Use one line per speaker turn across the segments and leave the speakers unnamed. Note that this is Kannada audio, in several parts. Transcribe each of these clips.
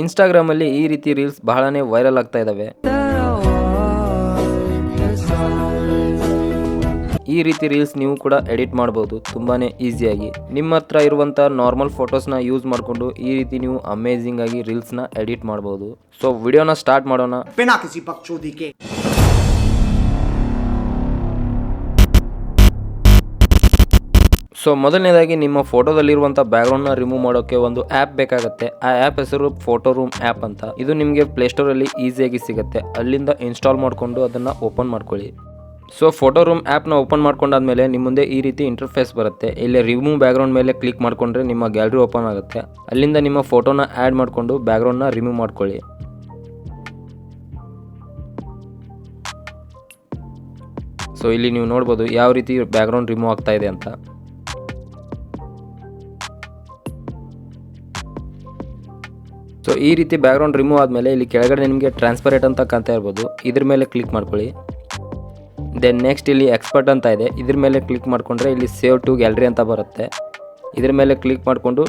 ಇನ್ಸ್ಟಾಗ್ರಾಮಲ್ಲಿ ಈ ರೀತಿ ರೀಲ್ಸ್ ಬಹಳನೇ ವೈರಲ್ ಆಗ್ತಾ ಇದ್ದಾವೆ. ಈ ರೀತಿ ರೀಲ್ಸ್ ನೀವು ಕೂಡ ಎಡಿಟ್ ಮಾಡ್ಬೋದು ತುಂಬಾನೇ ಈಸಿಯಾಗಿ. ನಿಮ್ಮ ಹತ್ರ ಇರುವಂಥ ನಾರ್ಮಲ್ ಫೋಟೋಸ್ನ ಯೂಸ್ ಮಾಡಿಕೊಂಡು ಈ ರೀತಿ ನೀವು ಅಮೇಜಿಂಗ್ ಆಗಿ ರೀಲ್ಸ್ನ ಎಡಿಟ್ ಮಾಡ್ಬೋದು. ಸೊ ವಿಡಿಯೋನ ಸ್ಟಾರ್ಟ್ ಮಾಡೋಣ. ಸೊ ಮೊದಲನೇದಾಗಿ ನಿಮ್ಮ ಫೋಟೋದಲ್ಲಿರುವಂಥ ಬ್ಯಾಕ್ಗ್ರೌಂಡ್ನ ರಿಮೂವ್ ಮಾಡೋಕ್ಕೆ ಒಂದು ಆ್ಯಪ್ ಬೇಕಾಗುತ್ತೆ. ಆ ಆ್ಯಪ್ ಹೆಸರು ಫೋಟೋ ರೂಮ್ ಆ್ಯಪ್ ಅಂತ. ಇದು ನಿಮಗೆ ಪ್ಲೇಸ್ಟೋರಲ್ಲಿ ಈಸಿಯಾಗಿ ಸಿಗುತ್ತೆ. ಅಲ್ಲಿಂದ ಇನ್ಸ್ಟಾಲ್ ಮಾಡಿಕೊಂಡು ಅದನ್ನು ಓಪನ್ ಮಾಡ್ಕೊಳ್ಳಿ. ಸೊ ಫೋಟೋ ರೂಮ್ ಆ್ಯಪ್ನ ಓಪನ್ ಮಾಡ್ಕೊಂಡಾದ್ಮೇಲೆ ನಿಮ್ಮ ಮುಂದೆ ಈ ರೀತಿ ಇಂಟರ್ಫೇಸ್ ಬರುತ್ತೆ. ಇಲ್ಲಿ ರಿಮೂವ್ ಬ್ಯಾಕ್ಗ್ರೌಂಡ್ ಮೇಲೆ ಕ್ಲಿಕ್ ಮಾಡಿಕೊಂಡ್ರೆ ನಿಮ್ಮ ಗ್ಯಾಲರಿ ಓಪನ್ ಆಗುತ್ತೆ. ಅಲ್ಲಿಂದ ನಿಮ್ಮ ಫೋಟೋನ ಆ್ಯಡ್ ಮಾಡಿಕೊಂಡು ಬ್ಯಾಕ್ಗ್ರೌಂಡ್ನ ರಿಮೂವ್ ಮಾಡ್ಕೊಳ್ಳಿ. ಸೊ ಇಲ್ಲಿ ನೀವು ನೋಡ್ಬೋದು ಯಾವ ರೀತಿ ಬ್ಯಾಕ್ಗ್ರೌಂಡ್ ರಿಮೂವ್ ಆಗ್ತಾ ಇದೆ ಅಂತ. ಸೊ ಈ ರೀತಿ ಬ್ಯಾಕ್ಗ್ರೌಂಡ್ ರಿಮೂವ್ ಆದಮೇಲೆ ಇಲ್ಲಿ ಕೆಳಗಡೆ ನಿಮಗೆ ಟ್ರಾನ್ಸ್ಪರೆಂಟ್ ಅಂತ ಕಾಣ್ತಾ ಇರ್ಬೋದು. ಇದ್ರ ಮೇಲೆ ಕ್ಲಿಕ್ ಮಾಡ್ಕೊಳ್ಳಿ. ದೆನ್ ನೆಕ್ಸ್ಟ್ ಇಲ್ಲಿ ಎಕ್ಸ್ಪರ್ಟ್ ಅಂತ ಇದೆ. ಇದ್ರ ಮೇಲೆ ಕ್ಲಿಕ್ ಮಾಡಿಕೊಂಡ್ರೆ ಇಲ್ಲಿ ಸೇವ್ ಟು ಗ್ಯಾಲರಿ ಅಂತ ಬರುತ್ತೆ. ಇದ್ರ ಮೇಲೆ ಕ್ಲಿಕ್ ಮಾಡಿಕೊಂಡು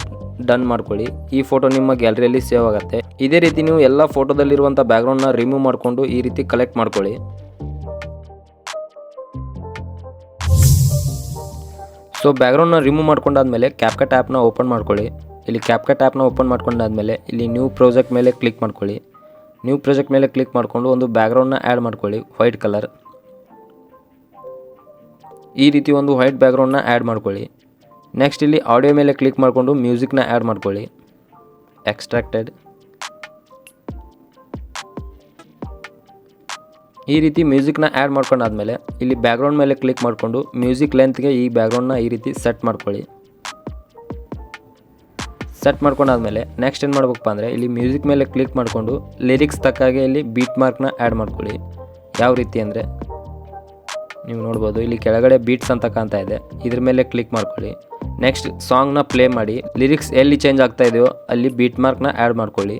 ಡನ್ ಮಾಡ್ಕೊಳ್ಳಿ. ಈ ಫೋಟೋ ನಿಮ್ಮ ಗ್ಯಾಲರಿಯಲ್ಲಿ ಸೇವ್ ಆಗುತ್ತೆ. ಇದೇ ರೀತಿ ನೀವು ಎಲ್ಲ ಫೋಟೋದಲ್ಲಿರುವಂಥ ಬ್ಯಾಕ್ಗ್ರೌಂಡ್ನ ರಿಮೂವ್ ಮಾಡಿಕೊಂಡು ಈ ರೀತಿ ಕಲೆಕ್ಟ್ ಮಾಡ್ಕೊಳ್ಳಿ. ಸೊ ಬ್ಯಾಕ್ಗ್ರೌಂಡ್ನ ರಿಮೂವ್ ಮಾಡ್ಕೊಂಡಾದ್ಮೇಲೆ ಕ್ಯಾಪ್ಕಟ್ ಆ್ಯಪ್ನ ಓಪನ್ ಮಾಡ್ಕೊಳ್ಳಿ. ಇಲ್ಲಿ ಕ್ಯಾಪ್ಕಟ್ ಆ್ಯಪ್ನ ಓಪನ್ ಮಾಡ್ಕೊಂಡಾದ್ಮೇಲೆ ಇಲ್ಲಿ ನ್ಯೂ ಪ್ರಾಜೆಕ್ಟ್ ಮೇಲೆ ಕ್ಲಿಕ್ ಮಾಡ್ಕೊಳ್ಳಿ. ನ್ಯೂ ಪ್ರಾಜೆಕ್ಟ್ ಮೇಲೆ ಕ್ಲಿಕ್ ಮಾಡಿಕೊಂಡು ಒಂದು ಬ್ಯಾಕ್ಗ್ರೌಂಡ್ನ ಆ್ಯಡ್ ಮಾಡ್ಕೊಳ್ಳಿ, ವೈಟ್ ಕಲರ್. ಈ ರೀತಿ ಒಂದು ವೈಟ್ ಬ್ಯಾಕ್ಗ್ರೌಂಡ್ನ ಆ್ಯಡ್ ಮಾಡ್ಕೊಳ್ಳಿ. ನೆಕ್ಸ್ಟ್ ಇಲ್ಲಿ ಆಡಿಯೋ ಮೇಲೆ ಕ್ಲಿಕ್ ಮಾಡಿಕೊಂಡು ಮ್ಯೂಸಿಕ್ನ ಆ್ಯಡ್ ಮಾಡ್ಕೊಳ್ಳಿ, ಎಕ್ಸ್ಟ್ರಾಕ್ಟೆಡ್. ಈ ರೀತಿ ಮ್ಯೂಸಿಕ್ನ ಆ್ಯಡ್ ಮಾಡ್ಕೊಂಡಾದ್ಮೇಲೆ ಇಲ್ಲಿ ಬ್ಯಾಕ್ಗ್ರೌಂಡ್ ಮೇಲೆ ಕ್ಲಿಕ್ ಮಾಡಿಕೊಂಡು ಮ್ಯೂಸಿಕ್ ಲೆಂತ್ಗೆ ಈ ಬ್ಯಾಕ್ಗ್ರೌಂಡ್ನ ಈ ರೀತಿ ಸೆಟ್ ಮಾಡ್ಕೊಳ್ಳಿ. ಸೆಟ್ ಮಾಡ್ಕೊಂಡಾದ್ಮೇಲೆ ನೆಕ್ಸ್ಟ್ ಏನು ಮಾಡ್ಬೇಕಪ್ಪ ಅಂದರೆ ಇಲ್ಲಿ ಮ್ಯೂಸಿಕ್ ಮೇಲೆ ಕ್ಲಿಕ್ ಮಾಡಿಕೊಂಡು ಲಿರಿಕ್ಸ್ ತಕ್ಕಾಗೆ ಇಲ್ಲಿ ಬೀಟ್ ಮಾರ್ಕ್ನ ಆ್ಯಡ್ ಮಾಡ್ಕೊಳ್ಳಿ. ಯಾವ ರೀತಿ ಅಂದರೆ ನೀವು ನೋಡ್ಬೋದು ಇಲ್ಲಿ ಕೆಳಗಡೆ ಬೀಟ್ಸ್ ಅಂತ ಕಾಣ್ತಾ ಇದೆ. ಇದ್ರ ಮೇಲೆ ಕ್ಲಿಕ್ ಮಾಡ್ಕೊಳ್ಳಿ. ನೆಕ್ಸ್ಟ್ ಸಾಂಗ್ನ ಪ್ಲೇ ಮಾಡಿ ಲಿರಿಕ್ಸ್ ಎಲ್ಲಿ ಚೇಂಜ್ ಆಗ್ತಾ ಇದೆಯೋ ಅಲ್ಲಿ ಬೀಟ್ ಮಾರ್ಕ್ನ ಆ್ಯಡ್ ಮಾಡ್ಕೊಳ್ಳಿ.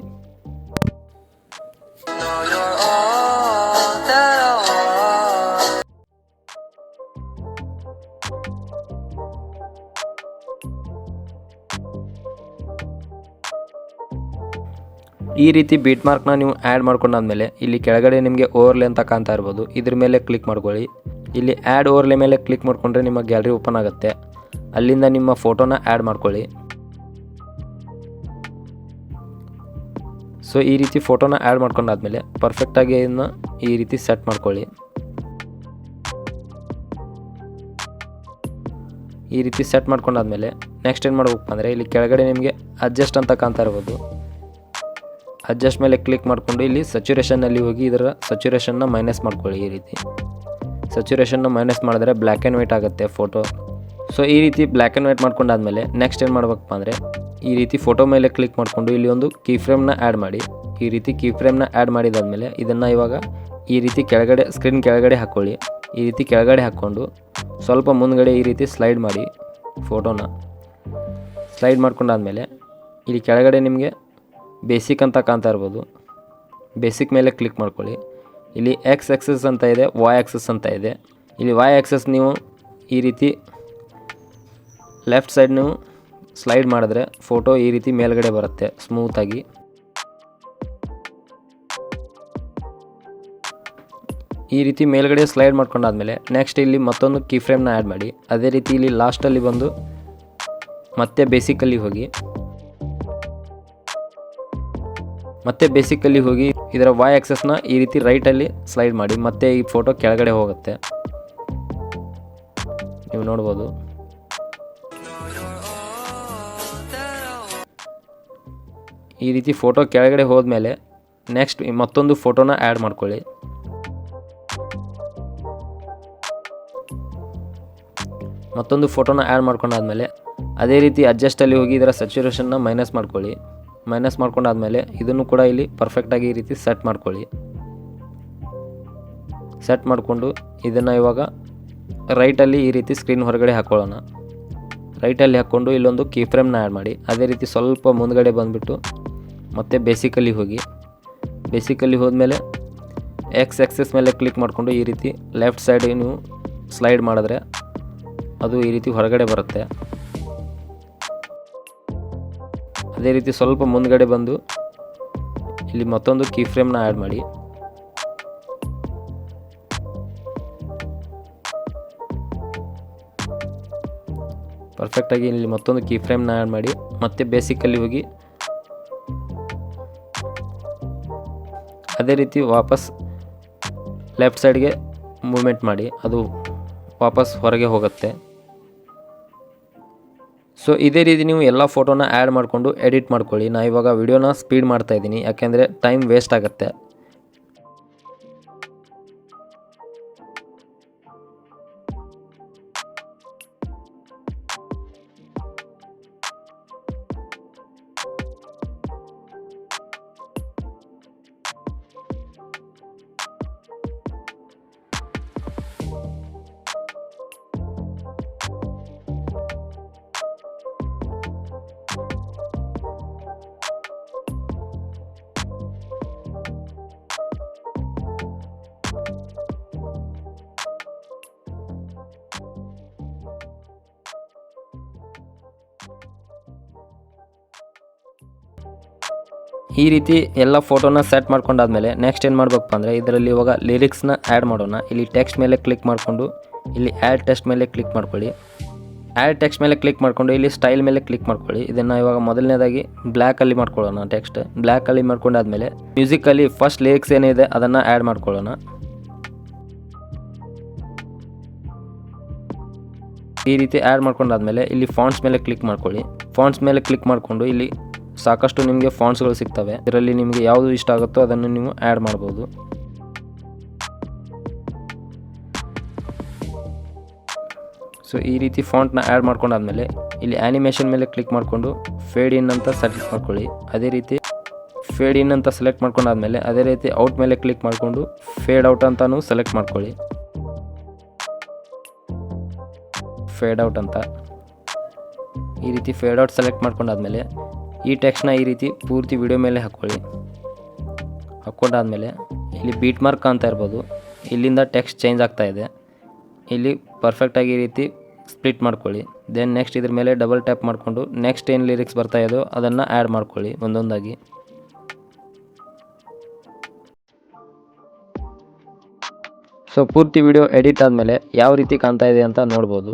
ಈ ರೀತಿ ಬೀಟ್ ಮಾರ್ಕ್ನ ನೀವು ಆ್ಯಡ್ ಮಾಡ್ಕೊಂಡಾದ್ಮೇಲೆ ಇಲ್ಲಿ ಕೆಳಗಡೆ ನಿಮಗೆ ಓವರ್ಲೆ ಅಂತ ಕಾಣ್ತಾ ಇರ್ಬೋದು. ಇದ್ರ ಮೇಲೆ ಕ್ಲಿಕ್ ಮಾಡ್ಕೊಳ್ಳಿ. ಇಲ್ಲಿ ಆ್ಯಡ್ ಓವರ್ಲೆ ಮೇಲೆ ಕ್ಲಿಕ್ ಮಾಡಿಕೊಂಡ್ರೆ ನಿಮ್ಮ ಗ್ಯಾಲರಿ ಓಪನ್ ಆಗುತ್ತೆ. ಅಲ್ಲಿಂದ ನಿಮ್ಮ ಫೋಟೋನ ಆ್ಯಡ್ ಮಾಡ್ಕೊಳ್ಳಿ. ಸೊ ಈ ರೀತಿ ಫೋಟೋನ ಆ್ಯಡ್ ಮಾಡ್ಕೊಂಡಾದ್ಮೇಲೆ ಪರ್ಫೆಕ್ಟಾಗಿ ಇದನ್ನು ಈ ರೀತಿ ಸೆಟ್ ಮಾಡ್ಕೊಳ್ಳಿ. ಈ ರೀತಿ ಸೆಟ್ ಮಾಡ್ಕೊಂಡಾದ್ಮೇಲೆ ನೆಕ್ಸ್ಟ್ ಏನು ಮಾಡ್ಬೇಕಪ್ಪ ಅಂದರೆ ಇಲ್ಲಿ ಕೆಳಗಡೆ ನಿಮಗೆ ಅಡ್ಜಸ್ಟ್ ಅಂತ ಕಾಣ್ತಾ ಇರ್ಬೋದು. ಅಡ್ಜಸ್ಟ್ ಮೇಲೆ ಕ್ಲಿಕ್ ಮಾಡಿಕೊಂಡು ಇಲ್ಲಿ ಸಚುರೇಷನ್ನಲ್ಲಿ ಹೋಗಿ ಇದರ ಸಚುರೇಷನ್ನ ಮೈನಸ್ ಮಾಡ್ಕೊಳ್ಳಿ. ಈ ರೀತಿ ಸಚುರೇಷನ್ನ ಮೈನಸ್ ಮಾಡಿದ್ರೆ ಬ್ಲ್ಯಾಕ್ ಆ್ಯಂಡ್ ವೈಟ್ ಆಗುತ್ತೆ ಫೋಟೋ. ಸೊ ಈ ರೀತಿ ಬ್ಲ್ಯಾಕ್ ಆ್ಯಂಡ್ ವೈಟ್ ಮಾಡ್ಕೊಂಡಾದ್ಮೇಲೆ ನೆಕ್ಸ್ಟ್ ಏನು ಮಾಡ್ಬೇಕಪ್ಪ ಅಂದರೆ ಈ ರೀತಿ ಫೋಟೋ ಮೇಲೆ ಕ್ಲಿಕ್ ಮಾಡಿಕೊಂಡು ಇಲ್ಲಿ ಒಂದು ಕೀ ಫ್ರೇಮ್ನ ಆ್ಯಡ್ ಮಾಡಿ. ಈ ರೀತಿ ಕೀ ಫ್ರೇಮ್ನ ಆ್ಯಡ್ ಮಾಡಿದಾದ್ಮೇಲೆ ಇದನ್ನು ಇವಾಗ ಈ ರೀತಿ ಕೆಳಗಡೆ ಸ್ಕ್ರೀನ್ ಕೆಳಗಡೆ ಹಾಕ್ಕೊಳ್ಳಿ. ಈ ರೀತಿ ಕೆಳಗಡೆ ಹಾಕ್ಕೊಂಡು ಸ್ವಲ್ಪ ಮುಂದ್ಗಡೆ ಈ ರೀತಿ ಸ್ಲೈಡ್ ಮಾಡಿ ಫೋಟೋನ. ಸ್ಲೈಡ್ ಮಾಡ್ಕೊಂಡಾದ್ಮೇಲೆ ಇಲ್ಲಿ ಕೆಳಗಡೆ ನಿಮಗೆ ಬೇಸಿಕ್ ಅಂತ ಕಾಣ್ತಾ ಇರ್ಬೋದು. ಬೇಸಿಕ್ ಮೇಲೆ ಕ್ಲಿಕ್ ಮಾಡ್ಕೊಳ್ಳಿ. ಇಲ್ಲಿ ಎಕ್ಸ್ ಆಕ್ಸಸ್ ಅಂತ ಇದೆ, ವಾಯ್ ಆಕ್ಸಸ್ ಅಂತ ಇದೆ. ಇಲ್ಲಿ ವಾಯ್ ಆಕ್ಸಸ್ ನೀವು ಈ ರೀತಿ ಲೆಫ್ಟ್ ಸೈಡ್ ನೀವು ಸ್ಲೈಡ್ ಮಾಡಿದ್ರೆ ಫೋಟೋ ಈ ರೀತಿ ಮೇಲ್ಗಡೆ ಬರುತ್ತೆ ಸ್ಮೂತಾಗಿ. ಈ ರೀತಿ ಮೇಲ್ಗಡೆ ಸ್ಲೈಡ್ ಮಾಡ್ಕೊಂಡಾದ್ಮೇಲೆ ನೆಕ್ಸ್ಟ್ ಇಲ್ಲಿ ಮತ್ತೊಂದು ಕೀ ಫ್ರೇಮ್ನ ಆ್ಯಡ್ ಮಾಡಿ. ಅದೇ ರೀತಿ ಇಲ್ಲಿ ಲಾಸ್ಟಲ್ಲಿ ಬಂದು ಮತ್ತೆ ಬೇಸಿಕಲ್ಲಿ ಹೋಗಿ ಇದರ ವಾಯ್ ಆಕ್ಸಸ್ನ ಈ ರೀತಿ ರೈಟಲ್ಲಿ ಸ್ಲೈಡ್ ಮಾಡಿ. ಮತ್ತೆ ಈ ಫೋಟೋ ಕೆಳಗಡೆ ಹೋಗುತ್ತೆ, ನೀವು ನೋಡ್ಬೋದು. ಈ ರೀತಿ ಫೋಟೋ ಕೆಳಗಡೆ ಹೋದ್ಮೇಲೆ ನೆಕ್ಸ್ಟ್ ಮತ್ತೊಂದು ಫೋಟೋನ ಆ್ಯಡ್ ಮಾಡ್ಕೊಳ್ಳಿ. ಮತ್ತೊಂದು ಫೋಟೋನ ಆ್ಯಡ್ ಮಾಡ್ಕೊಂಡಾದ್ಮೇಲೆ ಅದೇ ರೀತಿ ಅಡ್ಜಸ್ಟಲ್ಲಿ ಹೋಗಿ ಇದರ ಸ್ಯಾಚುರೇಷನ್ನ ಮೈನಸ್ ಮಾಡ್ಕೊಳ್ಳಿ. ಮೈನಸ್ ಮಾಡ್ಕೊಂಡಾದ್ಮೇಲೆ ಇದನ್ನು ಕೂಡ ಇಲ್ಲಿ ಪರ್ಫೆಕ್ಟಾಗಿ ಈ ರೀತಿ ಸೆಟ್ ಮಾಡ್ಕೊಳ್ಳಿ. ಸೆಟ್ ಮಾಡಿಕೊಂಡು ಇದನ್ನು ಇವಾಗ ರೈಟಲ್ಲಿ ಈ ರೀತಿ ಸ್ಕ್ರೀನ್ ಹೊರಗಡೆ ಹಾಕ್ಕೊಳ್ಳೋಣ. ರೈಟಲ್ಲಿ ಹಾಕ್ಕೊಂಡು ಇಲ್ಲೊಂದು ಕೀ ಫ್ರೇಮ್ನ ಆ್ಯಡ್ ಮಾಡಿ. ಅದೇ ರೀತಿ ಸ್ವಲ್ಪ ಮುಂದ್ಗಡೆ ಬಂದುಬಿಟ್ಟು ಮತ್ತೆ ಬೇಸಿಕಲ್ಲಿ ಹೋಗಿ. ಬೇಸಿಕಲ್ಲಿ ಹೋದ್ಮೇಲೆ ಎಕ್ಸ್ ಆಕ್ಸಸ್ ಮೇಲೆ ಕ್ಲಿಕ್ ಮಾಡಿಕೊಂಡು ಈ ರೀತಿ ಲೆಫ್ಟ್ ಸೈಡ್ ನೀವು ಸ್ಲೈಡ್ ಮಾಡಿದ್ರೆ ಅದು ಈ ರೀತಿ ಹೊರಗಡೆ ಬರುತ್ತೆ. ಅದೇ ರೀತಿ ಸ್ವಲ್ಪ ಮುಂದ್ಗಡೆ ಬಂದು ಇಲ್ಲಿ ಮತ್ತೊಂದು ಕೀ ಫ್ರೇಮ್ನ ಆ್ಯಡ್ ಮಾಡಿ. ಪರ್ಫೆಕ್ಟಾಗಿ ಇಲ್ಲಿ ಮತ್ತೊಂದು ಕೀ ಫ್ರೇಮ್ನ ಆ್ಯಡ್ ಮಾಡಿ ಮತ್ತೆ ಬೇಸಿಕಲ್ಲಿ ಹೋಗಿ ಅದೇ ರೀತಿ ವಾಪಸ್ ಲೆಫ್ಟ್ ಸೈಡ್ಗೆ ಮೂವ್ಮೆಂಟ್ ಮಾಡಿ, ಅದು ವಾಪಸ್ ಹೊರಗೆ ಹೋಗುತ್ತೆ. ಸೊ ಇದೇ ರೀತಿ ನೀವು ಎಲ್ಲ ಫೋಟೋನ ಆ್ಯಡ್ ಮಾಡಿಕೊಂಡು ಎಡಿಟ್ ಮಾಡ್ಕೊಳ್ಳಿ. ನಾನು ಇವಾಗ ವಿಡಿಯೋನ ಸ್ಪೀಡ್ ಮಾಡ್ತಾಯಿದ್ದೀನಿ, ಯಾಕೆಂದರೆ ಟೈಮ್ ವೇಸ್ಟ್ ಆಗುತ್ತೆ. ಈ ರೀತಿ ಎಲ್ಲ ಫೋಟೋನ ಸೆಟ್ ಮಾಡ್ಕೊಂಡಾದ್ಮೇಲೆ ನೆಕ್ಸ್ಟ್ ಏನು ಮಾಡಬೇಕಪ್ಪ ಅಂದರೆ ಇದರಲ್ಲಿ ಇವಾಗ ಲಿರಿಕ್ಸ್ನ ಆ್ಯಡ್ ಮಾಡೋಣ. ಇಲ್ಲಿ ಟೆಕ್ಸ್ಟ್ ಮೇಲೆ ಕ್ಲಿಕ್ ಮಾಡಿಕೊಂಡು ಇಲ್ಲಿ ಆ್ಯಡ್ ಟೆಕ್ಸ್ಟ್ ಮೇಲೆ ಕ್ಲಿಕ್ ಮಾಡ್ಕೊಳ್ಳಿ. ಆ್ಯಡ್ ಟೆಕ್ಸ್ಟ್ ಮೇಲೆ ಕ್ಲಿಕ್ ಮಾಡಿಕೊಂಡು ಇಲ್ಲಿ ಸ್ಟೈಲ್ ಮೇಲೆ ಕ್ಲಿಕ್ ಮಾಡ್ಕೊಳ್ಳಿ. ಇದನ್ನು ಇವಾಗ ಮೊದಲನೇದಾಗಿ ಬ್ಲ್ಯಾಕಲ್ಲಿ ಮಾಡ್ಕೊಳ್ಳೋಣ. ಟೆಕ್ಸ್ಟ್ ಬ್ಲ್ಯಾಕಲ್ಲಿ ಮಾಡ್ಕೊಂಡಾದ್ಮೇಲೆ ಮ್ಯೂಸಿಕಲ್ಲಿ ಫಸ್ಟ್ ಲಿರಿಕ್ಸ್ ಏನಿದೆ ಅದನ್ನು ಆ್ಯಡ್ ಮಾಡ್ಕೊಳ್ಳೋಣ. ಈ ರೀತಿ ಆ್ಯಡ್ ಮಾಡ್ಕೊಂಡಾದ್ಮೇಲೆ ಇಲ್ಲಿ ಫಾಂಟ್ಸ್ ಮೇಲೆ ಕ್ಲಿಕ್ ಮಾಡ್ಕೊಳ್ಳಿ. ಫಾಂಟ್ಸ್ ಮೇಲೆ ಕ್ಲಿಕ್ ಮಾಡಿಕೊಂಡು ಇಲ್ಲಿ ಸಾಕಷ್ಟು ನಿಮಗೆ ಫಾಂಟ್ಸ್ಗಳು ಸಿಗ್ತವೆ. ಇದರಲ್ಲಿ ನಿಮಗೆ ಯಾವುದು ಇಷ್ಟ ಆಗುತ್ತೋ ಅದನ್ನು ನೀವು ಆ್ಯಡ್ ಮಾಡ್ಬೋದು. ಸೊ ಈ ರೀತಿ ಫಾಂಟ್ನ ಆ್ಯಡ್ ಮಾಡ್ಕೊಂಡಾದ್ಮೇಲೆ ಇಲ್ಲಿ ಆ್ಯನಿಮೇಷನ್ ಮೇಲೆ ಕ್ಲಿಕ್ ಮಾಡಿಕೊಂಡು ಫೇಡ್ ಇನ್ ಅಂತ ಸೆಲೆಕ್ಟ್ ಮಾಡ್ಕೊಳ್ಳಿ. ಅದೇ ರೀತಿ ಫೇಡ್ ಇನ್ ಅಂತ ಸೆಲೆಕ್ಟ್ ಮಾಡ್ಕೊಂಡಾದ್ಮೇಲೆ ಅದೇ ರೀತಿ ಔಟ್ ಮೇಲೆ ಕ್ಲಿಕ್ ಮಾಡಿಕೊಂಡು ಫೇಡ್ ಔಟ್ ಅಂತಲೂ ಸೆಲೆಕ್ಟ್ ಮಾಡ್ಕೊಳ್ಳಿ. ಫೇಡ್ ಔಟ್ ಅಂತ ಈ ರೀತಿ ಫೇಡ್ ಔಟ್ ಸೆಲೆಕ್ಟ್ ಮಾಡ್ಕೊಂಡಾದ್ಮೇಲೆ ಈ ಟೆಕ್ಸ್ಟ್ನ ಈ ರೀತಿ ಪೂರ್ತಿ ವಿಡಿಯೋ ಮೇಲೆ ಹಾಕ್ಕೊಂಡಾದ್ಮೇಲೆ ಇಲ್ಲಿ ಬೀಟ್ ಮಾರ್ಕ್ ಅಂತ ಇರ್ಬೋದು, ಇಲ್ಲಿಂದ ಟೆಕ್ಸ್ಟ್ ಚೇಂಜ್ ಆಗ್ತಾ ಇದೆ. ಇಲ್ಲಿ ಪರ್ಫೆಕ್ಟಾಗಿ ಈ ರೀತಿ ಸ್ಪ್ಲಿಟ್ ಮಾಡ್ಕೊಳ್ಳಿ. ದೆನ್ ನೆಕ್ಸ್ಟ್ ಇದ್ರ ಮೇಲೆ ಡಬಲ್ ಟ್ಯಾಪ್ ಮಾಡಿಕೊಂಡು ನೆಕ್ಸ್ಟ್ ಏನು ಲಿರಿಕ್ಸ್ ಬರ್ತಾ ಇದೆಯೋ ಅದನ್ನು ಆ್ಯಡ್ ಮಾಡ್ಕೊಳ್ಳಿ ಒಂದೊಂದಾಗಿ. ಸೊ ಪೂರ್ತಿ ವಿಡಿಯೋ ಎಡಿಟ್ ಆದಮೇಲೆ ಯಾವ ರೀತಿ ಕಾಣ್ತಾ ಇದೆ ಅಂತ ನೋಡ್ಬೋದು.